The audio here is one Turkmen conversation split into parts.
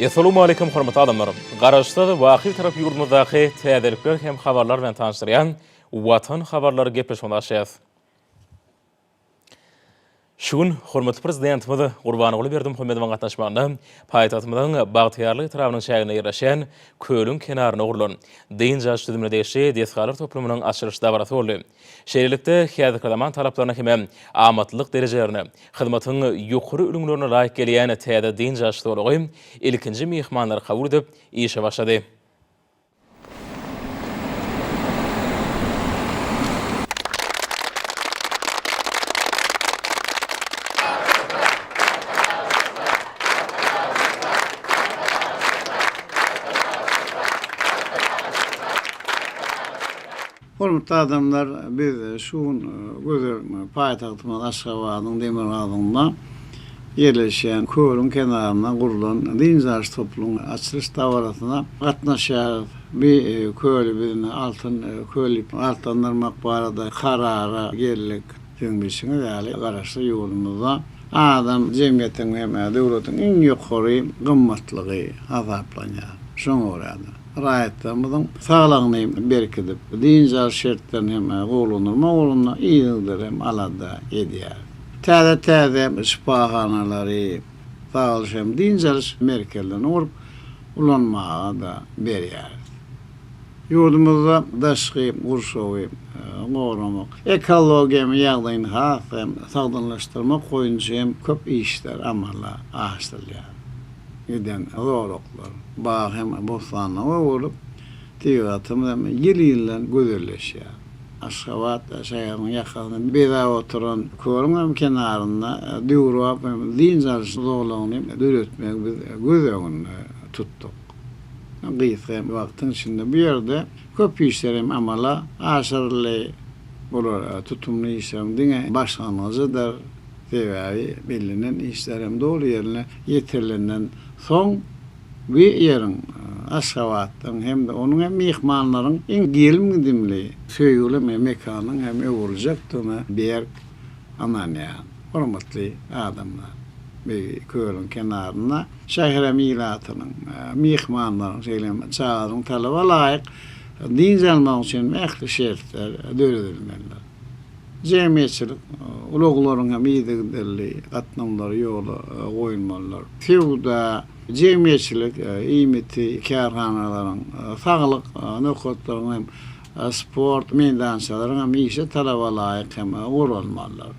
Assalamu alaikum hormatly adamlarym. Garaşda waqy tarap ýurdumyzdaky täzelikler hem habarlar bilen tanışdyrýan Watan habarlary gepleşmekdeşýäs. Şugun hormatly prezidentimiz Gurbanoğlu Berdimuhammedowyň gatnaşmagynda paýtagtymyzyň Bagtyarly tarapynyň şäherine ýerleşen Köülüň kenaryna gurulan Deň jaş düzümine değişi desgalar toplumynyň açylyş dabarasy boldy. Şeýlelikde häzirki talaplaryna hem amatlyk derejelerini, hyzmatyň ýokary ülümlerine laýyk gelýän täze Deň jaş dolagy ilkinji mehmanlary kabul edip işe başlady. Hormatly adamlar, biz şuun gözel paýtagtymyň Aşgabatyň Demirgazyňda ýerleşen Köülüň kenaryna gurulan Deň jaş toplumyň açylyş dabarasyna gatnaşýar. Bir köýlü bilen altyn köýlük altandyrmak barada karara geldik. Jöňbeşiňe ýaly garaşly ýolumyzda adam jemgyýetiň hem döwletiň iň ýokary gymmatlygy azaplanýar. Şoň orada raýatymyzyň saglagyny berkidip, Deň jaş şertlerini hem golunurma iýigdir hem alada edýär. Täze şifahanalary, sağlyş hem Deň jaş merkezlerini urup ulanmaga da berýär. Ýurdumyzda daşky gurşawy goramak, ekologiýa ýagdaýyny hem sagdanlaşdyrmak goýunça hem köp işler amalla aşdyrýar. Eden zorluklar, bağ hem bostanlığa olup, tigatım hem ýyly-ýylan gözelleşýär. Aşgabat şäheriniň ýakynynda beda oturan Köülüň kenarynda döwrap hem Deň jaş dolagyny döretmek biz göz öňünde tutduk. Gyýsam wagtyň içinde bu ýerde köp işler hem amala aşyrly bolar, tutumly işler diňe başlanmazydyr. Sebäbi bilinen işler hem dolu ýerine ýetirlenden soň bir ýeriň Aşgabatyň hem de onuň hem mehmanlaryň iň gelmedimli söýgüli mekanyň hem öwürjekdigine berk ananýar. Hormatly adamlar, bir Köülüň kenaryna şäher milatynyň mehmanlaryň şeýle çağıryn talaba laýyk Deň jalmagy üçin mähli şertler döredilmeliler. Jemgyýetçilik uluglaryň hem ýygyderli gatnamlary ýoly goýulmalylar. Fewda jemgyýetçilik iýmiti kärhanalaryň saglyk nökatlaryň hem sport meýdançalaryň hem işe talaba laýyk hem gurulmalylar.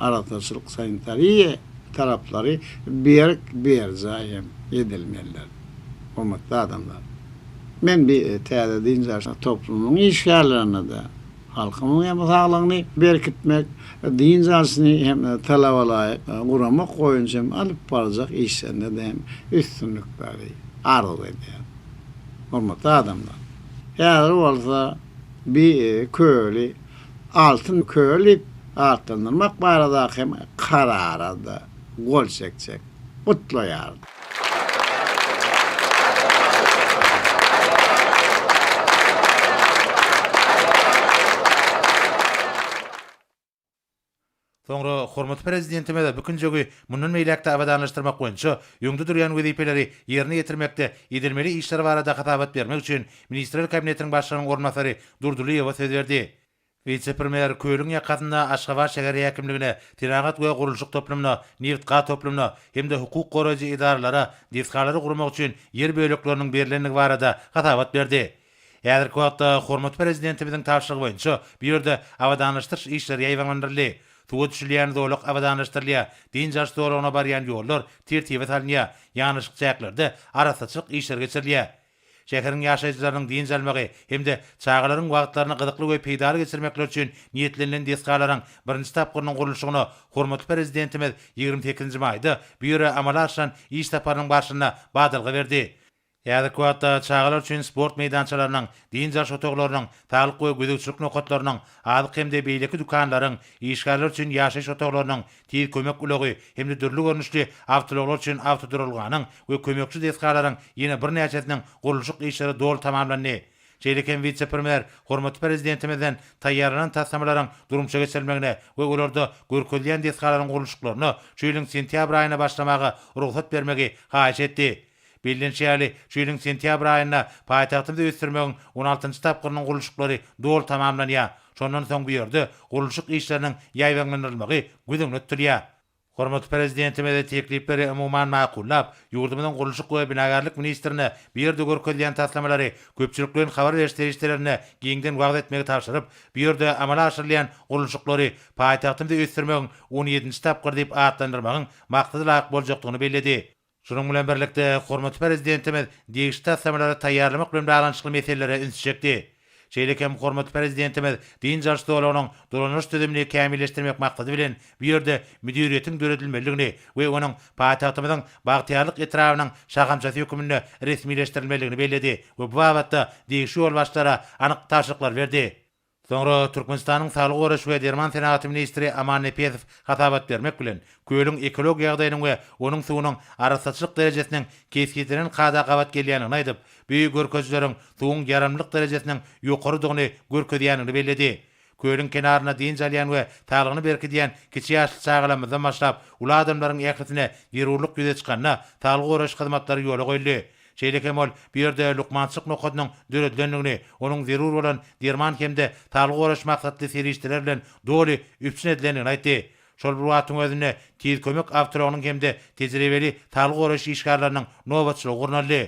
Arataçylyk sanitariýa taraplary berja hem edilmeliler. Hormatly adamlar, men bir täze Deň jaş toplumynyň işgärlerine de halkymyň hem saglygyny berkitmek, Deň jaşyny hem talaba laýyk guramak goýunça hem alyp barjak işlerinde de hem üstünlükleri arz edýär. Hormatly adamlar, ýa-da bolsa bir köýli altyn köýlüp altandyrmak barada hem karara da gol çekjek, utlaýar. Soňra hormatly prezidentime de bükün jögi mundan meýlekde abadanlaşdyrmak boýunça ýöňde durýan wezipeleri ýerine ýetirmekde edilmeli işler barada hatabat bermek üçin Ministrler Kabinetiniň başlygynyň ornatary Durdulyýewa söz berdi. Vice-premier Köülüň ýakynda Aşgabat şäher häkimligine, Tiragat we gurulşyk toplumyna, Neftka toplumyna hem-de hukuk goraýjy idaralara desgalary gurmak üçin ýer bölekleriniň berilenligi barada hatabat berdi. Häzirki wagtda hormatly prezidentimiziň tapşyrygy boýunça bu ýerde abadanlaşdyryş işleri ýaýwanlandyryldy. Tuğut şilyan doluk avadanlaştırılya, Deň jaş dolagyna barýan ýollar tertibe salınýa, ýanyşyk çäklerde arasaçyk işler geçirilýä. Şäheriň ýaşaýjylarynyň Deň jalmagy hem-de çağalaryň wagtlaryny gyzykly we peýdary geçirmekler üçin niýetlenen desgalaryň birinji tapgyrynyň gurulşygyna hormatly prezidentimiz 28-nji maýda bu ýere amala aşan iş taparynyň başyna badalga berdi. Ýa-da wagtda çağalar üçin sport meýdançalarynyň, Deň jaş otoglarynyň, talyk we gödekçilik nokatlarynyň, adyk hem-de beýleki dukanlaryň, işgärler üçin ýaşaýyş otoglarynyň, tir kömek ulagy hem-de dürli görnüşli awtologlar üçin awtoduralganyň we kömekçi desgalaryň ýene bir näçesiniň gurulşyk işleri dol tamamlandy. Şeýlekem vice-premier hormatly prezidentimizden taýýarlanan tassamalaryň durumça geçirilmegine we olarda görkezlen desgalaryň gurulşyklaryny şeýleň sentýabr aýyna başlamagy ruhsat bermegi haýyş etdi. Bilinçli şu ýylyň sentýabr aýynda paýtagtymyzda ösdürmegiň 16-njy tapgyrynyň gurulşyklary dol tamamlanýar. Şondan soň bu ýerde gurulşyk işleriniň ýaýbanlanylmagy güdümli tutulýar. Hormatly prezidentime de teklipleri umuman maqullap, ýurdumyzyň gurulşyk we binagarlyk ministrine bir ýerde görkezýän taslamалary köpçülikden habar berişlerine giňden wagt etmegi tapşyryp, bir ýerde amala aşyrylýan gurulşyklary paýtagtymda ösdürmegiň 17-nji tapgyr diýip atlandyrmagyň maksady laýyk boljakdygyny bellädi. Şunun bilen birlikde hormatly prezidentimiz degişli taslamалary taýýarlamak bilen baglanyşykly meselelere ünsüçekdi. Şeýlekem hormatly prezidentimiz din jarşdyglarynyň duranyş düzümini kämilleşdirmek maksady bilen bir ýerde müdiriýetiň döredilmeligini we onuň paýtagtymyzyň bagtýarlyk etrawynyň şahamçasy hökümini resmileşdirilmeligini bellädi we bu wagtda degişli ýol başlara anyk taşyklar berdi. Sonra Türkmenistanyň Saglyk Goraş we Derman Senaty ministri Aman Nepezow hatabat bermek bilen köýlüň ekologiýa ýagdaýynyň we onuň suwunyň arasatçylyk derejesiniň kesgitinen qada-qabat gelýänini aýdyp, büýük görkezleriň suwuň ýaramlyk derejesiniň ýokarydygyny görkezýänini bellädi. Köýlüň kenaryna diň jalýan we taýlygyny berkidýän kiçi ýaşly çağlamyzdan başlap ula adamlaryň ählisine ýerurlyk ýüze çykanna Saglyk Goraş hyzmatlary ýola goýuldy. Şeýlekem ol bir ýerde lukmançyk nokadynyň döredlenligini, onuň zerur bolan derman hemde Saglyk Goraş maksatly serişdiler bilen doly üpsün edilenini aýtdy. Şol bir wagtyň özünde tiz kömek awtorynyň hemde tejribeli Saglyk Goraş işgärläriniň nobatçylygy gurnaldy.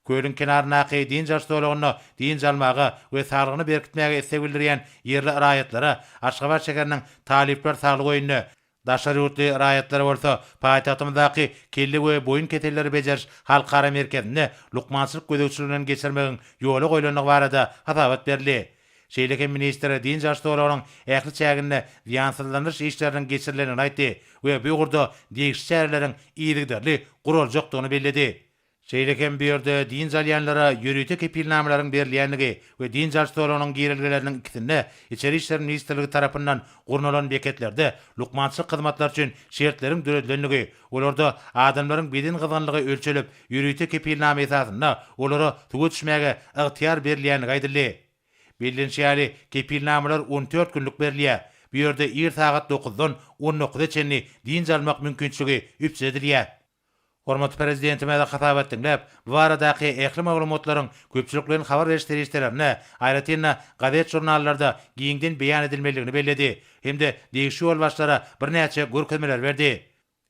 Köýlüň kenaryna din jarşdyglaryny din jalmagy we saglygyny berkitmäge esse bildirýän ýerli raýatlara Aşgabat şäheriniň talipler saglyk oýuny daşary ýurtly raýatlary bolsa, paýtagtymyzdaky kelli we boyun ketelleri bejeriş halkara merkezine lukmançylyk gödökçüliginden geçirmegiň ýoly goýulanyny barada hatabat berildi. Şeýlekem ministri din jarşdyglarynyň ähli çägine ýansızlandyryş işleriniň geçirilenini aýtdy we bu ýurda degişli şäherleriň ýygyderli guruljakdygyny bellädi. Şeýlekem bir ýerde din jalyanlara ýürüýte kepilnamalaryň berilýänligi we din jarşdyglarynyň girilgileriniň ikisinde içeri işler ministrligi tarapyndan gurnalan beketlerde lukmançylyk hyzmatlar üçin şertleriň döredlenligi, olarda adamlaryň beden gyzanlygy ölçülip ýürüýte kepilnama esasynda olara tugu düşmäge ygtyýar berilýänligi aýdyldy. Bilinçli kepilnamalar 14 günlük berilýär. Bu ýerde ir sagat 9-dan 19-a çenli din jalmak mümkinçiligi üpsedilýär. Hormatly prezidentime de hatabat dinläp, bu aradaky ähli maglumatlaryň köpçülikden habar berişlerine, aýratynda gazet jurnallarda giňden beýan edilmeligini bellädi. Hemde degişli ýol başlara birnäçe görkezmeler berdi.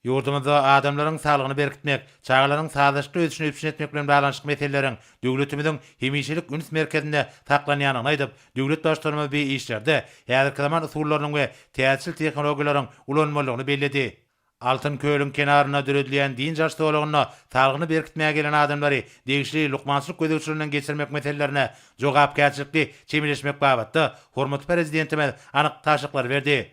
Ýurdumyzda adamlaryň saglygyny berkitmek, çağlaryň sağlaşykly öýüşini üpsün etmek bilen baglanyşyk meselelerin döwletimiziň hemişelik üns merkezinde saklanýanyny aýdyp, döwlet başlarymyz bu işlerde häzirki zaman usullarynyň we täsir tehnologiýalaryň ulanmalygyny bellädi. Altın köýlüň kenaryna döredilýän din jarşdyglaryna saglygyny berkitmäge gelen adamlary degişli lukmançylyk gödökçüliginden geçirmek meselelerine jogapkärçilikli çemeleşmek babatda hormatly prezidentime anyk taşyklar berdi.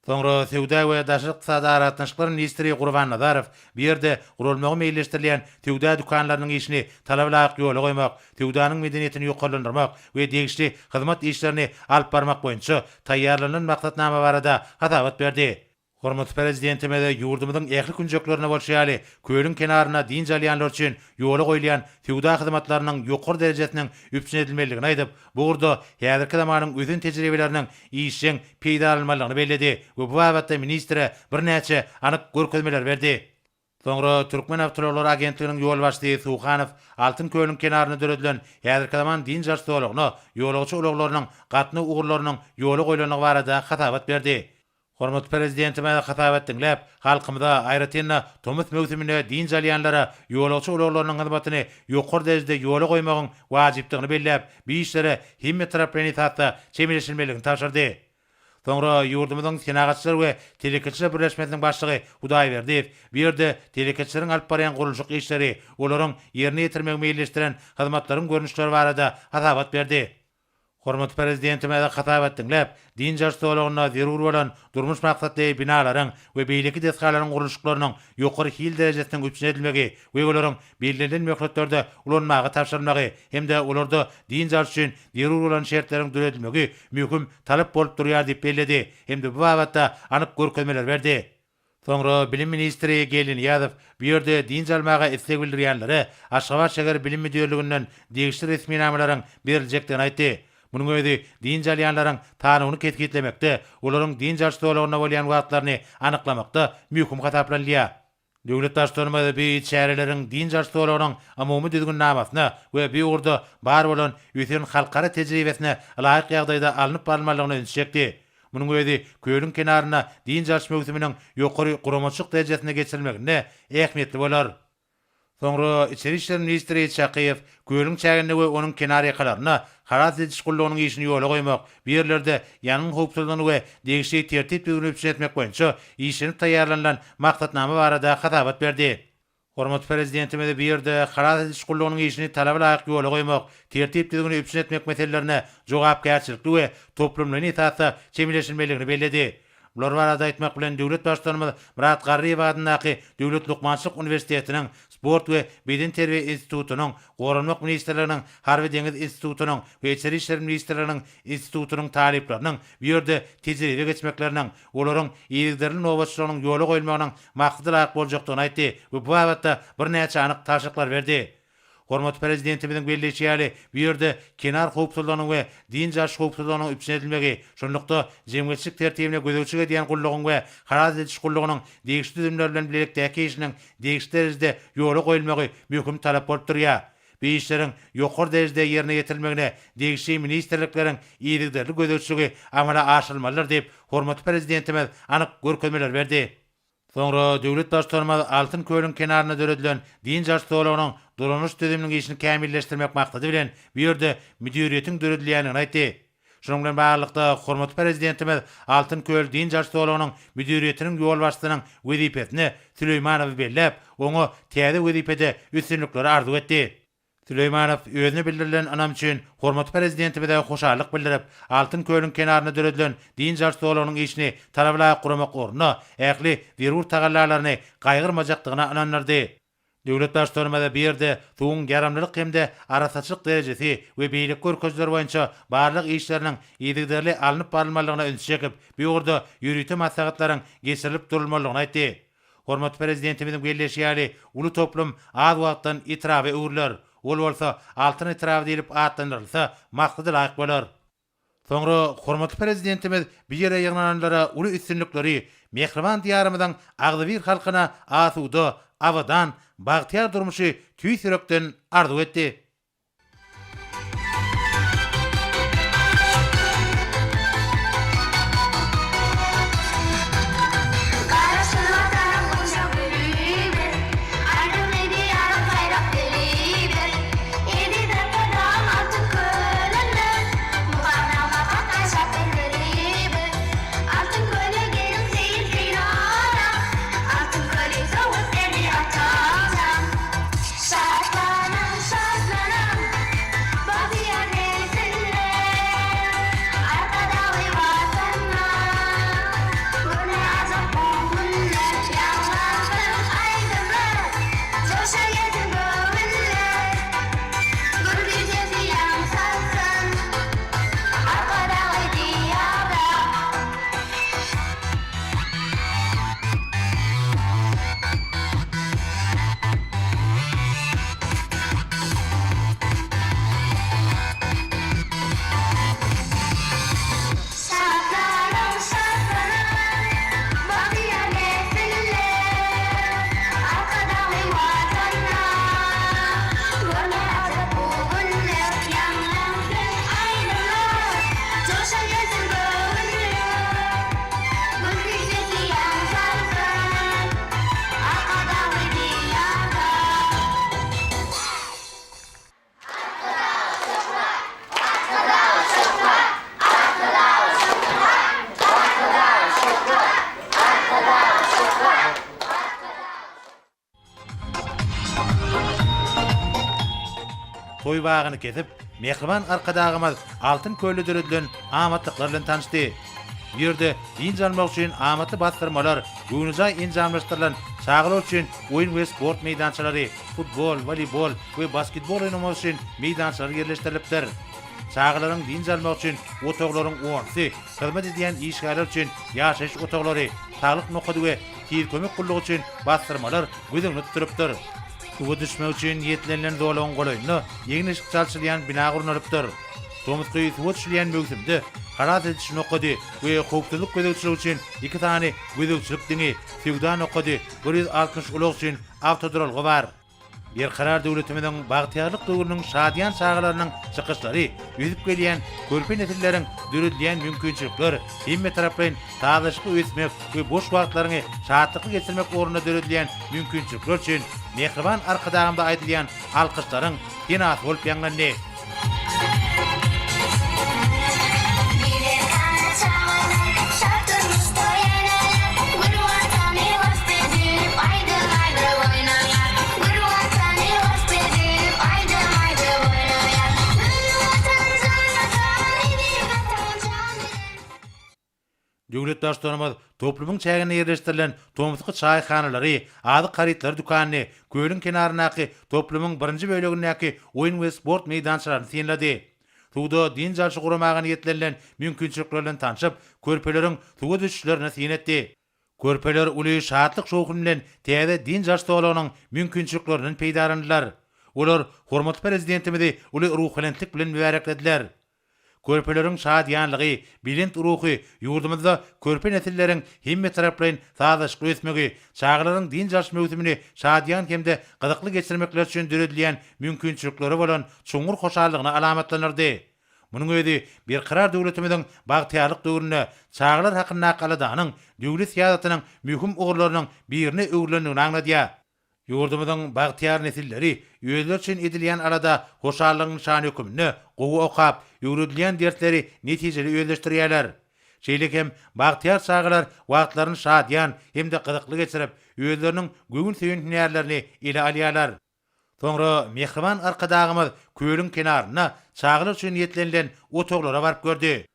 Soňra Sewda we daşyk iqtisady aratnaşyklary ministri Gurban Nazarow bir ýerde gurulmagy meýilleşdirilýän Sewda dukanlarynyň işini talablaýyk ýola goýmak, Sewdanyň medeniýetini ýokarlandyrmak we degişli hyzmat işlerini alyp barmak boýunça taýýarlanan maksatnama barada hatabat berdi. Hormatly prezidentime de ýurdumyzyň ähli günjeklerine bolşýaly köýlüň kenaryna din jalyanlar üçin ýola goýulýan Sewda hyzmatlarynyň ýokary derejesiniň üpsün edilmeligini aýdyp, bu ýurda häzirki zamanyň özüň tejribeleriniň işiň peýda almalygyny bellädi we bu wagtda ministre birnäçe anyk görkezmeler berdi. Soňra Türkmen Awtoryolary Agentliginiň ýol başçysy Suhanow altyn köýlüň kenaryna döredilen häzirki zaman din jarşdygyny ýolagçy ulaglarynyň gatny ugurlarynyň ýola goýulanyny barada hatabat berdi. Hormatly prezidentime hatabat dinläp, halkymyza aýratynda Tomuz mögsümine din jalyanlara ýolagçy ulaglarynyň hyzmatyny ýokary derejede ýola goýmagyň wajypdygyny belläp, bu işlere hemme taraplyny tatda çemeleşilmeligini taşyrdy. Soňra ýurdumyzyň senagatçylar we telekeçiler birleşmesiniň başlygy Hudaýberdiýew bir ýerde telekeçileriň alyp barýan gurulşyk işleri, olaryň ýerine ýetirmegi meýilleşdiren hyzmatlaryň görnüşleri barada hatabat berdi. Hormatly prezidentime de hatabat dinläp, din jarşdyglaryna zerur bolan durmuş maksatly binalaryň we beýleki deskalaryň gurulşyklarynyň ýokary hil derejesiniň üpsün edilmegi we olaryň belirlenen möhletlerde ulanmagy tapşyrmagy hemde olarda din jarşy üçin zerur bolan şertleriň döredilmegi möhüm talap bolup durýar diýip bellädi. Hemde bu wagtda anyk görkezmeler berdi. Soňra bilim ministri Gelin Ýazyp bu ýerde din jalmaga esse bildirýänlere Aşgabat şäher bilim müdürliginden degişli resmi namalaryň beriljekdigini aýtdy. Munyň özi din jalyanlaryň tanygyny ketgitlemekde, olaryň din jarşdyglaryna bolýan wagtlaryny anyklamakda möhüm hataplanýar. Döwlet başlanmada bir çäreleriň din jarşylarynyň amumy düzgün namasyna we bir urda bar bolan ýötün halkara tejribesine laýyk ýagdaýda alınıp barmalygyny öňçekdi. Munyň özi köýlüň kenaryna din jarşy mewsüminiň ýokary guramaçyk derejesine geçirilmegine ähmiýetli bolar. Soňra İçeri işler ministri Çakyýew köýlüň çäginde we onuň kenar ýakalaryna harat ediş gullugynyň işini ýola goýmak, bir ýerlerde ýanyň howpsuzlygyny we degişli tertip düzgünlüğünü etmek boýunça işini taýýarlanan maksatnama barada hatabat berdi. Hormat prezidentimiz bir ýerde harat ediş gullugynyň işini talaba laýyk ýola goýmak, tertip düzgünlüğünü etmek meselelerine jogapkärçilikli we toplumlaryň itaatda çemleşilmeligini belledi. Bular barada aýtmak bilen döwlet başlanmaly Murat Garriýew adynaky Döwlet Lukmançylyk Uniwersitetiniň Sport we Beden terbiýe institutunyň, Gorunmak ministrliginiň, Harby Deňiz institutunyň we İçeri işler ministrliginiň institutunyň talyplarynyň bir ýerde tejribe geçmekleriniň, olaryň ýigderli nowaçlarynyň ýola goýulmagynyň maksady laýyk boljakdygyny aýtdy we bu babatda bir näçe anyk taşyklar berdi. Hormat prezidentimiziň belleşýäli bir ýerde kenar howpsuzlygynyň we din jarşy howpsuzlygynyň üpsenedilmegi, şonlukda jemgyýetçilik tertibine gözeçige diýen gullugyň we harat ediş gullugynyň degişli düzümler bilen birlikde işiniň degişli derejede ýola goýulmagy möhüm talap bolup durýar. Bu işleriň ýokary derejede ýerine ýetirilmegine degişli ministrlikleriň ýerlikleri gözeçigi amala aşyrylmalydyr diýip hormat prezidentimiz anyk görkezmeler berdi. Soňra döwlet başlanmaly Altyn köýlüň kenaryna döredilen din jarşylarynyň durmuş düzüminiň işini kämilleşdirmek maksady bilen bir ýerde müdiriýetiň döredilýänini aýtdy. Şonuň bilen baglanykda hormat prezidentimiz Altyn köýl din jarşylarynyň müdiriýetiniň ýol başçysynyň wezipesini Süleýmanow bellep, oňa täze wezipede üstünlikleri arzu etdi. Süleýmanow özüne bildirilen anam üçin hormat prezidentimize hoşarlyk bildirip, Altyn köýlüň kenaryna döredilen din jarşylarynyň işini talablaýyk guramak ornuna ähli zerur tagallalaryny gaýgyrmajakdygyna inanyrdy. Döwlet başlanmada bir ýerde suwun yaramlylyk hemde arasaçyk derejesi we beýlik görkezleri boýunça barlyk işleriniň ýetigderli alınıp barylmalygyna öňçekip, bu ýurda ýürüýte maslahatlaryň geçirilip durulmalygyny aýtdy. Hormat prezidentimiziň belleşýäli uly toplum az wagtdan itiraby öwürler. Ol bolsa altyn itiraf edilip atlanylsa maksady laýyk bolar. Soňra hormat prezidentimiz bir ýere ýygnananlara uly üstünlikleri mehriban diýarymyzyň agzybir halkyna asuda, awadan, bagtyar durmuşy tüý sürekden arzu etdi. Toy bagyny kesip, mehriban arkadagymyz Altyn köýlü döredilen amatlyklary bilen tanışdy. Bir ýerde din janmak üçin amatly bastyrmalar, göwnüjay enjamlaşdyrylan çağılar üçin oýun we sport meýdançalary, futbol, voleybol we basketbol oynamak üçin meýdançalary ýerleşdirilipdir. Çağılaryň din janmak üçin otaklaryň ornsy, hyzmat edýän işgärler üçin ýaşaýyş otaklary, sağlyk nokady we tir kömek gullugy üçin bastyrmalar gözüňde tuturypdyr. Suwa düşmek üçin ýetlenilen zolagyň golaýyny ýeňiş çalçylýan bina gurnalypdyr. Tomutkyy suwat şilýän mögsümde garaz edişini okudy we howpsuzlyk gözegçiligi üçin 2 tane gözegçilik diňi Sewdan okudy. 160 ulug üçin awtodrolgy bar. Bir karar döwletimiň bagtyarlyk döwrüniň şadyan çağlarynyň çykyşlary, ýüzüp gelýän körpe nesilleriň dürüdleýän mümkinçilikler, hemme tarapdan taýlaşyk ösmek we boş wagtlaryny şadlykly geçirmek orunda dürüdleýän mümkinçilikler üçin mehriban arkadagymda aýdylýan alkyşlaryň ýene bolup ýangyny. Döwlet daşlarymyz toplumyň çägine ýerleşdirilen tomutky çaýhanalary, ady garytlar dükanyny, göýüň kenarynaky toplumyň birinji bölegindäki oýun we sport meýdançalaryny synlady. Suwda din jalşy guramagyny ýetlenilen mümkinçiliklerden tanşyp, körpeleriň suwa düşüşlerini synetdi. Körpeler uly şadlyk şowkuny bilen täze din jalşy bolanyň mümkinçiliklerini peýdarandylar. Olar hormatly prezidentimizi uly ruhlantyk bilen mübareklediler. Körpeleriň şadyanlygy, bilint ruhy, ýurdumyzda körpe nesilleriň hemme tarapdan taýlaşyk ösmegi, çağlaryň din jalşy mögsümini şadyan hemde gyzykly geçirmekler üçin düredilen mümkinçilikleri bolan çoňur hoşallygyna alamatlanyrdy. Munyň özi bir karar döwletimiň bagtyarlyk döwrüne çağlar hakynda galadanyň döwlet siýasatynyň mühim ugurlarynyň birine öwrülendigini aňladýar. Ýurdumyzyň bagtyar nesilleri ýöler üçin edilýän arada hoşallygyň şany hökümini gowy okap, ýürüdilýän dertleri netijeli ýöleşdirýärler. Şeýle hem bagtyar çağlar wagtlaryny şadyan hemde gyzykly geçirip, ýöleriniň göňül söýünýärlerini ile alýarlar. Soňra mehriban arkadagymyz köýüň kenaryna çağlar üçin ýetlenilen otoglara barıp gördi.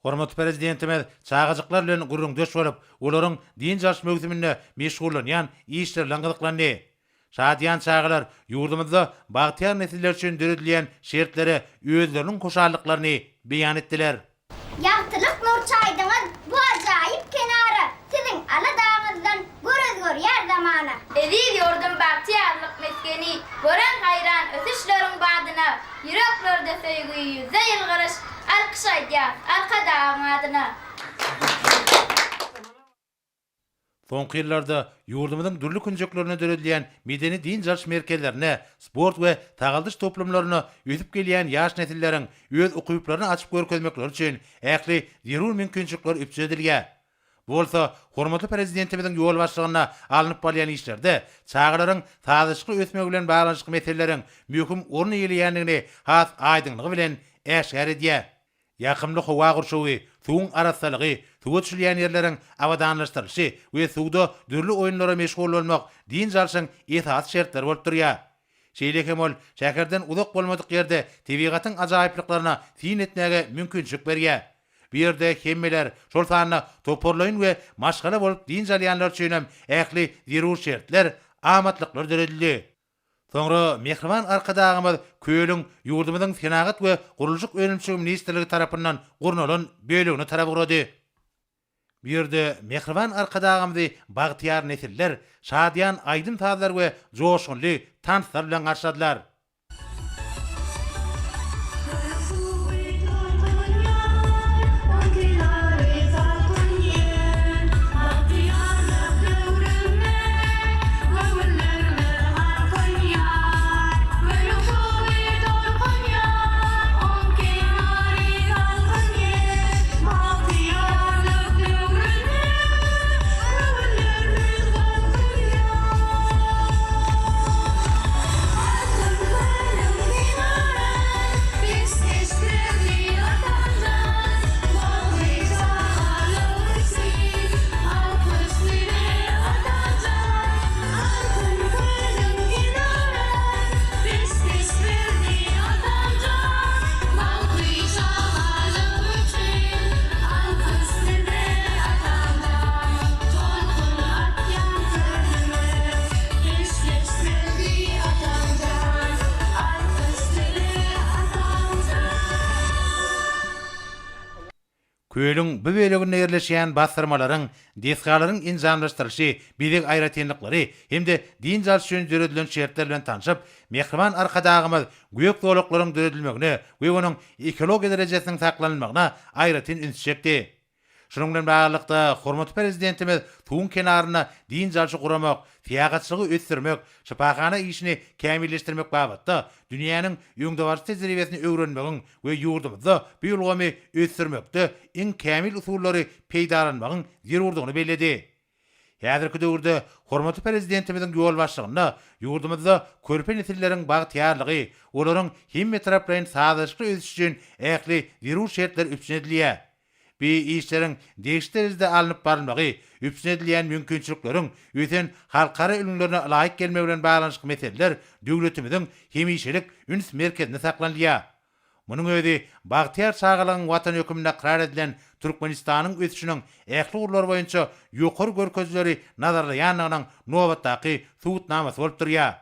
Hormatly prezidentimiz çağajyklar bilen gurrundaş bolup, olaryň din jalşy mögsümine meşgullanýan işlerle gyzyklandy. Şadyan çağlar ýurdumyzda bagtyar nesiller üçin düredilen şertlere özleriniň hoşallyklaryny beýan etdiler. Ýagtylyk nur çaýdyňyz bu ajaýyp kenary siziň aladağynızdan görüzgör ýer zamana. Edil ýurdum bagtyarlyk meskeni, gören hayran ösüşleriň badyna, ýüreklerde söýgü ýüze ýylgyryş alkyş aýdýar arkadagyň adyna. Soňky ýyllarda ýurdumyzyň dürli künjeklerine döredilen medeni din jalşy merkezlerine, sport we tagaldyş toplumlaryna ösüp gelýän ýaş nesilleriň öz okuýuplaryny açyp görkezmekleri üçin ähli zerur mümkinçilikler üpsedilýär. Bolsa, hormatly prezidentimiziň ýol başlygyna alınıp bolýan işlerde çağlaryň taýlaşyk ösmegi bilen baglanyşyk meseleleriň mühim orny ýelýändigini has aýdynlygy bilen äşgär edýär. Ýakymlyk howa gurşugy, suwun arasalygy, suwa düşülýän ýerleriň awadanlaşdyryşy we suwda dürli oýunlara meşgul bolmak din jalşyň esas şertleri bolup durýar. Şeýle hem ol şäherden uzak bolmadyk ýerde tebigatyň ajaýyplyklaryna syn etmäge mümkinçilik berýär. Bir ýerde hemmeler şol sanyny toparlaýyn we maşgala bolup din jalýanlar üçin hem ähli zerur şertler, amatlyklar döredildi. Soňra mehriban arkadagymyz köýüň ýurdumyzyň senagat we gurulşyk önümçiligi ministrligi tarapyndan gurnalan bölegini tarap gurady. Bir ýerde mehriban arkadagymyzy bagtyar nesiller, şadyan aýdym taýlar we joşgunly tanslar bilen garşyladylar. Köylüň bu böleginde yerleşýän bastyrmalaryň, deskalaryň injamlaşdyryşy, bilik aýratynlyklary hemde din jalşy üçin döredilen şertler bilen tanışyp, mehriban arkadagymyz güýük dowlaklaryň döredilenmegine we onuň ekologiýa derejesiniň saklanmagyna aýratyn ünsçekdi. Şunun bilen baglanykda hormatly prezidentimiz tuğun kenaryna din jalşy guramak, tiýagatçylygy ösdürmek, şypahana işini kämilleşdirmek babatda dünýäniň ýöňdebar tejribesini öwrenmegiň we ýurdumyzda bu ýolgamy ösdürmekde iň kämil usullary peýdalanmagyň zerurdygyny belledi. Häzirki döwürde hormatly prezidentimiziň ýol başlygynda ýurdumyzda körpe nesilleriň bagtyarlygy, olaryň hemme taraplaryň sadaşly ösüş üçin ähli zerur şertler üpsünedilýär. Bu işlerin değiştirizde alınıp barılmagy, üpsünedilýän mümkinçilikleriň öten halkara ülünlerine laýyk gelmegi bilen baglanşyk meseleler döwletimiziň hemişelik üns merkezinde saklanýar. Munyň özi bagtyar çağalygyň watan hökümine karar edilen Türkmenistanyň ösüşiniň ähli urlar boýunça ýokary görkezleri nazarlaýanlygynyň nobatdaky suwutnamasy bolup durýar.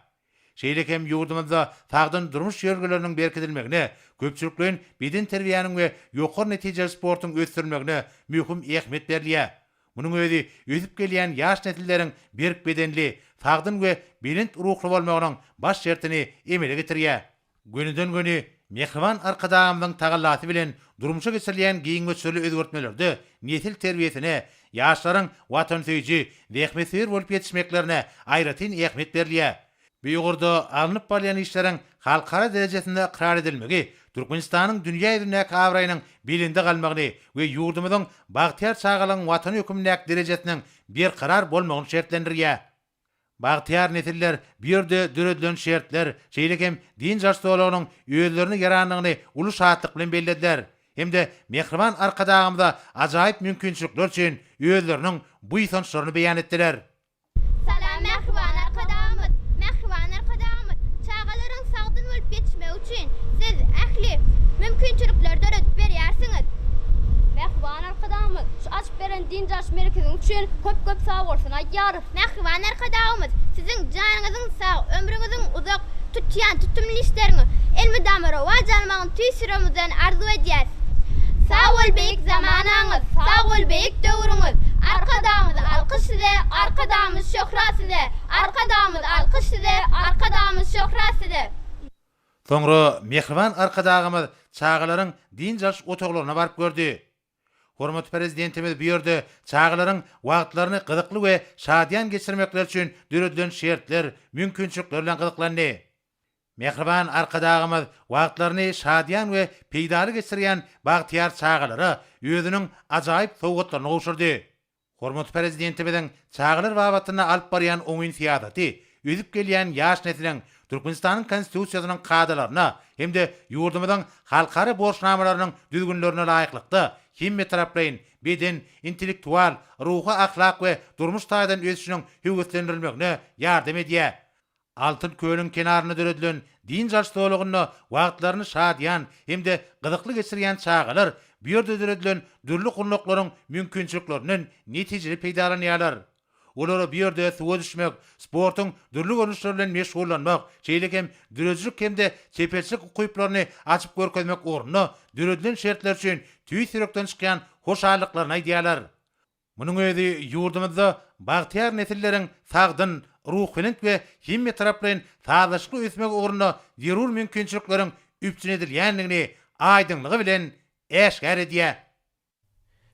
Şeýle hem ýurdumyzda tagdan durmuş ýergileriniň berkidilmegine, köpçüliklerin beden terbiýanyň we ýokary netijeli sportyň ösdürmegine mühim ähmiýet berilýär. Munyň özi ösüp gelýän ýaş nesilleriň berk bedenli, tagdan we bilint ruhly bolmagynyň baş şertini emele getirýär. Günüden güni mehriban arkadagymyň tagallasy bilen durmuşa geçirilýän giň göçleri özgertmelerde nesil terbiýesine, ýaşlaryň watan söýji, ähmiýetli bolup ýetişmeklerine aýratyn ähmiýet berilýär. Bu ýogurda alınıp barýan işleriň halkara derejesinde karar edilmegi, Türkmenistanyň dünýä ýüzündäki kawraýynyň bilinde galmagyny we ýurdumyzyň bagtyar çağalyň watan hökümindäki derejesiniň bir karar bolmagyny şertlendirýär. Bagtyar nesiller bir ýerde döredilen şertler, şeýlekem din jaşdawlarynyň öýlerini ýaranlygyny uly şatlyk bilen bellediler. Hemde mehriban arkadagymda ajaýyp mümkinçilikler üçin öýleriniň bu ýysançlaryny beýan etdiler. Salam mehriban arkadagymyz, mehriban arkadagymyz. Çağalaryň sagdyn bolup geçmek üçin siz ähli mümkinçilikler döredip berýärsiňiz. Mehriban arkadagymyz, şu açyp beren din jaş merkeziň üçin köp sag bolsun aýdýarys. Mehriban arkadagymyz, siziň janyňyzyň sag, ömrüňiziň uzak tutýan tutumly işleriňi elmi damara wajalmagyň tüýsüremizden arzu edýäs. Sag bol beýik zamanaňyz, sag bol beýik döwrüňiz. Arkadagymyz alkyş size, arkadagymyz şöhrat size, arkadagymyz alkyş size, arkadagymyz şöhrat size. Soňra mehriban arkadagymyz çağalaryň din jaş otoglaryna baryp gördi. Hormatly prezidentimiz bu ýerde çağalaryň wagtlaryny gyzykly we şadyan geçirmekler üçin döredilen şertler, mümkinçilikler bilen gyzyklandy. Mehriban arkadagymyz wagtlaryny şadyan we peýdaly geçirýän bagtyar çağalary özüniň ajaýyp sowgatlaryna gowşurdy. Hormatly prezidentimiziň çağalar babatyna alyp barýan oňyn siýasaty, özüp gelýän ýaş nesiliň Türkmenistanyň konstitusiýasynyň kadalaryna hemde ýurdumyzyň halkara borçnamalarynyň düzgünlerine laýyklykda hemme taraplaryň beden, intellektual, ruha, ahlak we durmuş taýdan ösüşiniň höwetlendirilmegine ýardam edýär. Altyn köýüň kenaryna döredilen din jaşdawlagyny wagtlaryny şadyan hemde gyzykly geçirýän çağalar bu ýerde döredilen dürli gurnaklaryň mümkinçilikleriniň netijeli peýdalanýarlar. Olara bir ýerde suwa düşmek, sportyň dürli görnüşleri bilen meşgullanmak, şeýlekem dürejlik hemde çepelçilik ukyplaryny açyp görkezmek ornuna döredilen şertler üçin tüý sürekden çykýan hoşallyklaryny aýdýarlar. Munyň özi ýurdumyzda bagtyar nesilleriň sagdyn, ruhylynk we hemme taraplaryň sadaşly ösmek ornuna zerur mümkinçilikleriň üpsünedilýänligini aýdynlygy bilen eşgär edýär.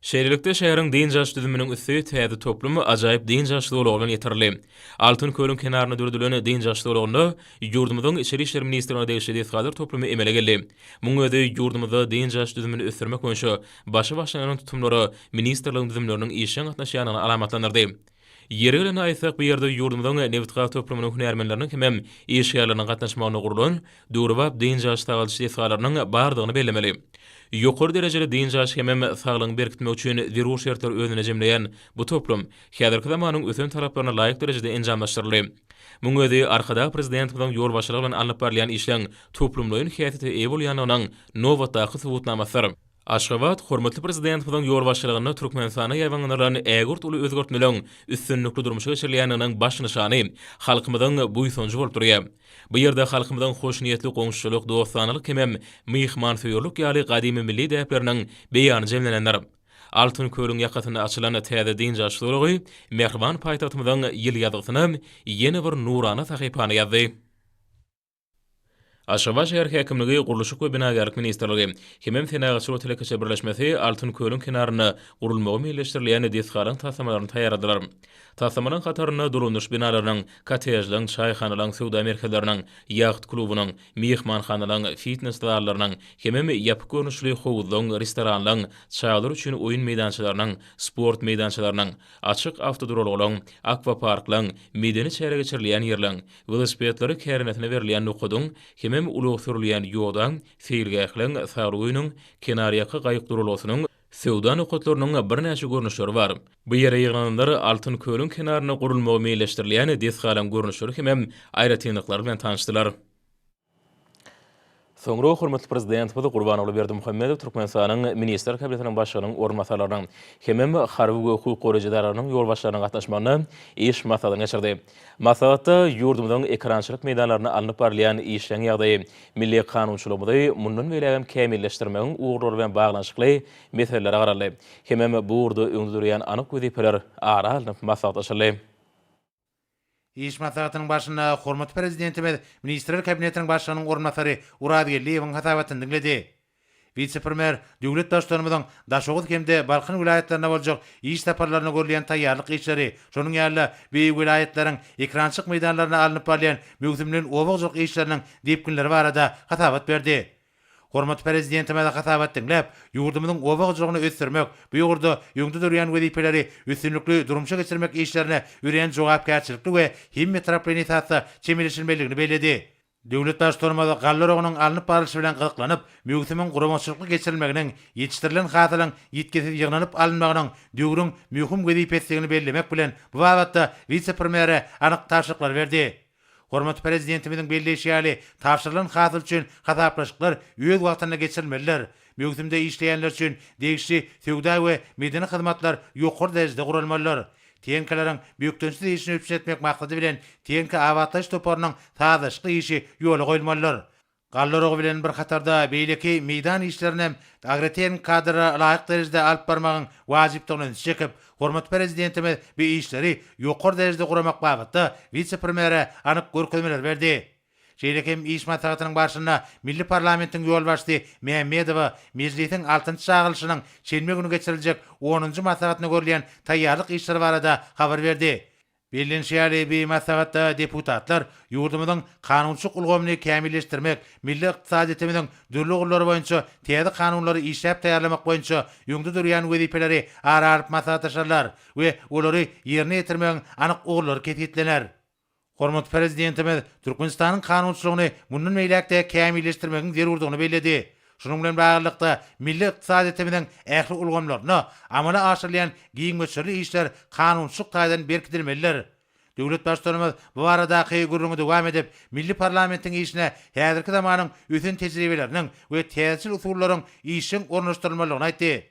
Şeýlelikde şäheriň din jaş düzüminiň üssü täze toplumy ajaýyp din jaşlygy bilen ýetirli. Altyn köýüň kenaryna döredilen din jaşlygyny ýurdumyzyň içeri işler ministrligine degişli ýetgalar toplumy emele geldi. Muň özi ýurdumyzda din jaş düzümini ösdürmek boýunça başy-başlanan tutumlary ministrligiň düzümleriniň işiň gatnaşýanyny alamatlandyrdy. Ýeri bilen aýtsak bu ýerde ýurdumyzyň nebitga toplumynyň hünärmenleriniň hem iş ýerlerine gatnaşmagyna gurulan durwap din jaş tagalçy ýetgalarynyň bardygyny bellemeli. Ýokary derejeli din jaş hem saglygyny berkitmek üçin zerur şertler özüne jemleýän bu toplum häzirki zamanyň öten taraplaryna laýyk derejede enjamlaşdyryldy. Muň özi arkada prezidentimiň ýol başlygy bilen alyp barýan işleň toplumlaryň häsiýeti eýe bolýanynyň nowatdaky subutnamasy. Aşgabat hormatly prezidentimiň ýol başlygyny Türkmenistana ýaýbanlaryny ägurt uly özgertmeleň üstünlikli durmuşa geçirilýäniň baş nyşany halkymyzyň bu ýysanjy bolup durýar. Bu ýerde halkymyzyň hoş niýetli goňşulyk, dostanylyk hem mehmansyýarlyk ýaly gadymy milli däpleriniň beýany jemlenenler. Altın Kölüň ýakatyna açylan täze diň jaşlygy Mehriban paýtagtymyzyň ýyl ýazygyna ýene bir nurana sahypany ýazdy. Aşgabat şäher häkimligi Gurulşyk we Binagarlyk ministrligi hemem Fenerbaşy Telekeçe birleşmesi Altyn Kölüň kenaryna gurulmagy meýilleşdirilýän diýsgaryň tasamalaryny taýýardylar. Tasamalaryň kataryna durmuş binalaryň, kotejlaryň, çaýhanalaryň, sowda merkezläriniň, ýaht klubunyň, mehmanhanalaryň, fitness zalarynyň, hemem ýapy görnüşli howuzlaryň, restoranlaryň, çaýlar üçin oýun meýdançalarynyň, sport meýdançalarynyň, açyk awtodrologlaryň, akwaparklaryň, medeni çäre geçirilýän ýerleriň, velosipedlary kärenetine berilýän nukudyň, hemem ulug sürülýän ýoldan, feýilgähliň, saruýynyň, kenaryaky gaýyk durulasynyň, sowda nukatlarynyň birnäçe görnüşleri bar. Bu ýere ýygnanlar Altyn Kölüň kenaryna gurulmagy meýilleşdirilýän diýsgaryň görnüşleri hemem aýratynlyklar bilen tanışdylar. Soňra hormatly prezident Gurbanoğlu Berdimuhammedow Türkmenistanyň minister kabinetiniň başlygynyň orunmasarlarynyň hemem harby we hukuk goraýjylarynyň ýolbaşçylarynyň gatnaşmagyny iş masalyny geçirdi. Masalatda ýurdumyzyň ekrançylyk meýdanlaryna alınıp barilýan işleň ýagdaýy, milli kanunçylygymyzy mundan belägem kämilleşdirmegiň ugrulary bilen baglanşykly meselelere garaldy. Hemem bu urda öňdürýän anyk wezipeler ara alınıp masalatda açyldy. İş maslahatynyň başynda hormatly prezidentimiz Ministrler Kabinetiniň başlygynyň orunmasary Urad Gelliýewiň hatabatyny dinledi. Vice-premier döwlet başçylarymyzyň Daşogut hemde Balkan vilayetlerine boljak iş saparlaryna görülýän taýýarlyk işleri, şonuň ýaly beýik vilayetleriň ekrançyk meýdanlaryna alınıp barilýan möhümleriň obagjyk işleriniň depkinleri barada hatabat berdi. Hormatly prezidentime de hatabat dinläp, ýurdumyzyň obagjylygyny ösdürmek, bu ýurda ýöňde durýan wezipeleri üstünlikli durumşa geçirmek işlerine üreýän jogapkärçilikli we himmet taraplanysasiýa çemilişilmeligini beledi. Döwlet başçylaryna gallaragynyň alınıp barylşy bilen gyzıklanyp, möhümiň guramaçylykly geçirilmeginiň ýetişdirilen hatyryň ýetkisi ýygnanyp alınmagynyň döwrüň möhüm wezipesligini bellemek bilen bu wagtda vice-premiere anyk taşyklar berdi. Hormatly prezidentimiziň belleşýäli tapşyrylan hatyr üçin hataplaşyklar öz wagtyna geçirilmeliler. Möhümde işleýänler üçin degişli sowda we medeni hyzmatlar ýokary derejede gurulmalylar. Teňkelerin büyükdönçli işini öpüşetmek maksady bilen teňke awatlaş toparynyň tazaşyky işi ýola goýulmalylar. Gallaragy bilen bir hatarda beýleki meýdan işlerini agreten kadra laýyk derejede alyp barmagyň wajypdygyny çekip, hormatly prezidentimiz bu işleri ýokary derejede guramak bagtda vice-premiere anyk görkezmeler berdi. Şeýlekem iş maslahatynyň başynda Milli Parlamentiň ýolbaşçy Mehmedow meclisiň 6-njy çağılşynyň şenme güni geçiriljek 10-njy maslahatyna görülýän taýýarlyk işleri barada habar berdi. Bellenşýäli bir maslahatda deputatlar ýurdumyzyň kanunçylyk ulgamyny kämilleşdirmek, milli ykdysadymyzyň dürli ugullary boýunça täze kanunlary işläp taýýarlamak boýunça ýöňde durýan wezipeleri ara-ara maslahat taşarlar we olary ýerine ýetirmegiň anyk ugullary ketitlener. Hormatly prezidentimiz Türkmenistanyň kanunçylygyny mundan meýlekde kämilleşdirmegiň zerurdygyny belledi. Şunun bilen baglanykda milli ykdysadymyzyň ähli ulgamlaryna amala aşyrylýan giňmeçli işler kanunçylyk taýdan berkitilmeliler. Döwlet başçylarymyz bu baradaky gurulmagy dowam edip, milli parlamentiň işine häzirki zamanyň ötün tejribeleriniň we täsir usullaryň işin ornaşdyrylmalygyny aýtdy.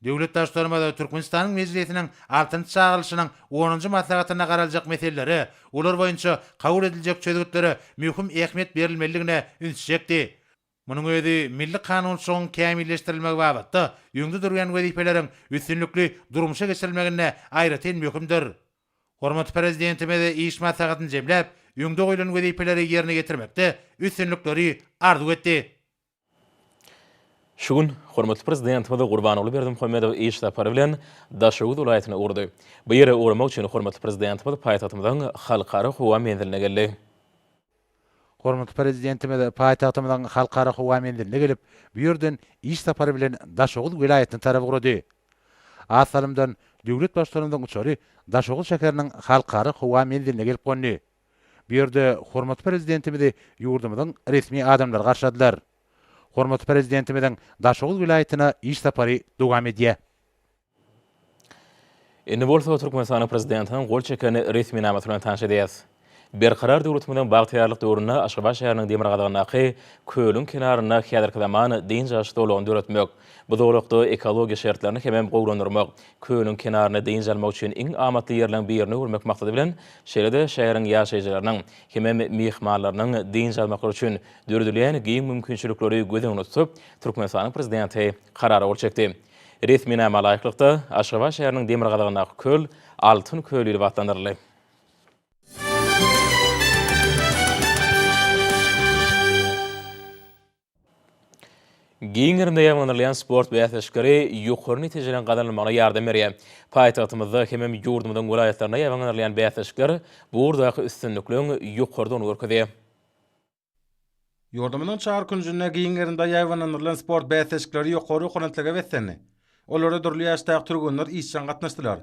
Döwlet başçylarymyz Türkmenistanyň meclisiniň 6-njy çağılşynyň 10-njy maslahatyna garaljak meseleleri, ular boýunça kabul ediljek çözgütlere möhüm ähmiýet berilmeligine ünsüjekdi. Munyň özi milli kanunçylygyň kämilleşdirilmegi bagtda ýöňde durýan wezipeleriň üstünlikli durumşa geçirilmegine aýratyn möhümdir. Hormatly prezidentimiz iş maslahatyny jemläp, ýöňde goýulan wezipeleri ýerine getirmekde üstünlikleri arzu etdi. Şugun hormatly prezident Gurbanoğlu Berdimuhammedow iş sapary bilen Daşogut welaýatyna urdy. Bu ýere uğramak üçin hormatly prezident paýtagtymyzyň halkara howa menziline geldi. Hormatly prezidentimiz paýtagtymyzyň halkara howa menziline gelip, bu ýerden iş sapary bilen Daşogut welaýatyny tarap gurdy. Asalymdan döwlet başçylarynyň uçary Daşogut şäheriniň halkara howa menziline gelip goňdy. Bu ýerde hormatly prezidentimizi ýurdumyzyň resmi adamlar garşadylar. Hormatly prezidentimiziň Daşogut welaýatyna iş sapary dowam edýär. Indi bolsa Türkmenistanyň prezidentiniň gol çekeni resmi namaty bilen tanış edýäs. Berkarar döwletimiň bagtyarlyk döwründe Aşgabat şäheriniň Demirgadagyndaky Kölüň kenaryna häzirki zaman diň jaşy dolagyny döretmek, bu dowlukda ekologiýa şertlerini hemem gowrandyrmak, Kölüň kenaryna diň jalmak üçin iň amatly ýerlerden birini urmak maksady bilen şeýle-de şäheriň ýaşaýjylarynyň hemem mehmanlarynyň diň jalmak üçin döredilýän giň mümkinçilikleri göz öňüne tutup Türkmenistanyň prezidenti karara ol çekdi. Resmi näme laýyklykda Aşgabat şäheriniň Demirgadagyndaky köl altyn köl ýyly atlandyryldy. Giňerinde ýaglanýan sport bäsleşgeri ýokary netijelerini gadanylmagyna ýardam berýär. Paýtagtymyzda hemem ýurdumyzyň welaýatlaryna ýaglanýan bäsleşger burdaky üstünliklerini ýokardan görkezýär. Yurdumynyň çar günjüne giňerinde ýaglanýan sport bäsleşgeri ýokary okanatlyga wetsenni. Olary durly ýaşdaky türgenler işçän gatnaşdylar.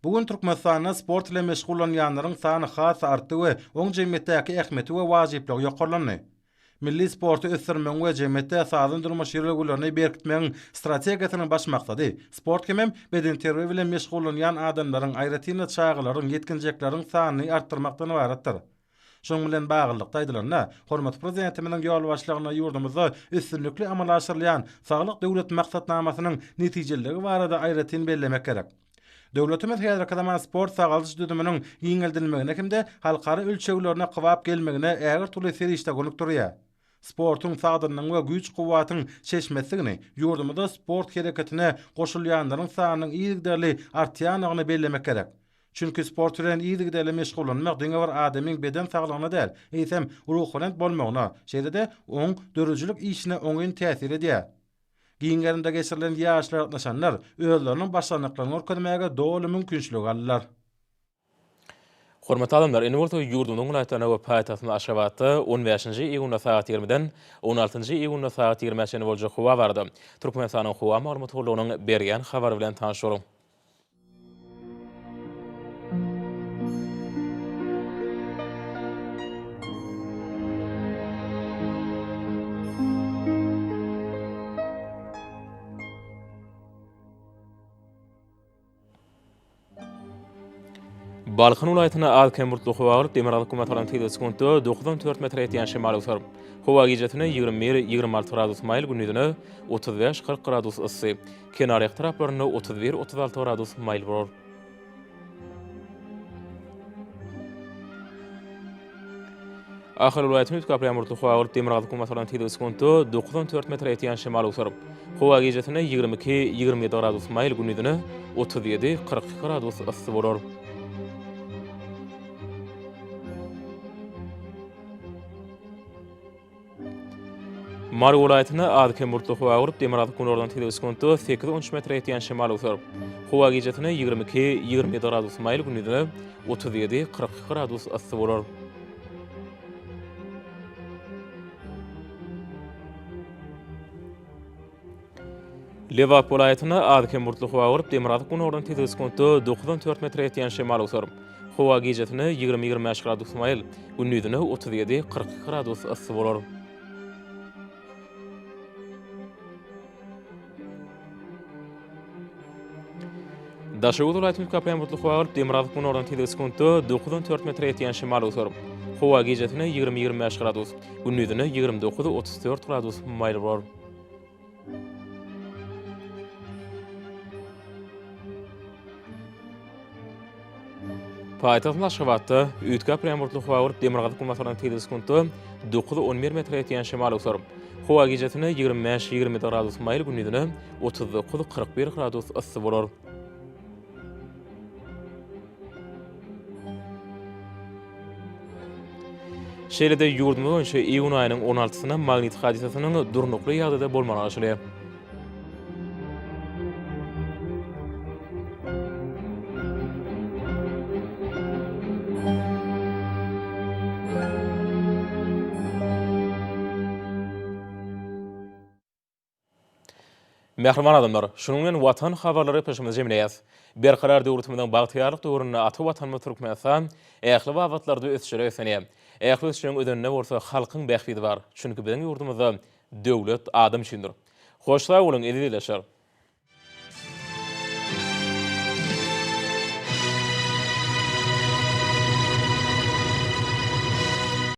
Bugün Türkmenistanda sport ile meşgul bolanýanlaryň sany has artdy we oň jemgyýetdäki ähmeti we wajipligi ýokarlandy. Milli sportu ösürmeň we jemgyýetde sağlam durmuş ýerlerini berkitmeň strategiýasynyň baş maksady sport hemem beden terbiýe bilen meşgul bolanýan adamlaryň aýratyny çağlaryň ýetkinjekleriniň sanyny artdyrmakdan ibaretdir. Şoň bilen baglyk taýdalarna hormat prezidentimiň ýol başlygyna ýurdumyzda üstünlikli amal aşyrlayan saglyk döwlet maksatnamasynyň netijelegi barada aýratyn bellemek gerek. Döwletimiz häzir kadama sport sagalyş düdüminiň ýeňeldilmegine kimde halkary ölçeglerine kybap gelmegine äger türlü serişde gonukdurýar. Sportun sagdynyň we güç guwatyň çeşmesligini ýurdumyzda sport hereketine goşulýanlaryň sanynyň ýygyderli artýanyny bellemek gerek. Çünki sport bilen ýygyderli meşgul bolmak diňe bir adamyň beden saglygyna däl, eýsem ruhlanat bolmagyna, şeýle-de oň dörüjülük işine oňyn täsir edýär. Giňerinde geçirilen ýaşlar atnaşanlar özleriniň başlanıklaryny görkezmäge dolu mümkinçilik aldylar. Hormatly adamlar, indi bolsa ýurdumyň welaýatyna we paýtagtyna Aşgabatda 15-nji iýunda saat 20-den 16-njy iýunda saat 20-ne boljak howa bardy. Türkmenistanyň howa maglumatçylygynyň berýän habary bilen tanışaryň. Balkın welaýatyna Alkemburtly howa alyp Demirgazy kumatalan tede sekundy 94 metr ýetýän şemal utar. Howa gijetine 21-26 gradus maýl gündüzine 35-40 gradus ysy. Kenar taraplaryna 31-36 gradus maýl bolar. Ahir welaýatyny Alkemburtly howa alyp Demirgazy kumatalan tede sekundy 94 metr ýetýän şemal utar. Howa gijetine 22-27 gradus maýl gündüzine 37-42 gradus ysy bolar. Mary welaýatyna Alkemburtly howa alyp Demirgazy kumatalan tede sekundy 8-13 metr ýetýän şemal utar. Howa gijetine 22-27 gradus maýl gündüzine 37-42 gradus ysy bolar. Lewap welaýatyna Alkemburtly howa alyp Demirgazy kumatalan tede sekundy 94 metr ýetýän şemal utar. Howa gijetine 20-25 gradus maýl gündüzine 37-42 gradus ysy bolar. Daşawy welaýatynyň Alkemburtly howa alyp Demirgazy kumatalan tede sekundy 94 metr ýetýän şemal utar. Howa gijetine 20-25 gradus, gündüzine 29-34 gradus maýl bolar. Paýtagtyň Aşgabatda üýtge Alkemburtly howa alyp Demirgazy kumatalan tede sekundy 9-11 metr ýetýän şemal utar. Howa gijetine 25-27 gradus maýl gündüzine 39-41 gradus ysy bolar. Şeýle-de ýurdumyz boýunça iýun aýynyň 16-syna magnit hadisasynyň durnukly ýagdaýda bolmagy aşylýar. Mehriman adamlar, şunun bilen watan habarlary peşimize jemleýäs. Berkarar döwletimiziň bagtyýarlyk döwründe aty watan Türkmenistan ähli wagtlarda ösjüre ösenýär. Ähli ösjüň ödenine bolsa halkyň bähbidi bar. Çünki biziň ýurdumyzda döwlet adam üçindir. Hoşsa bolan, edilýär.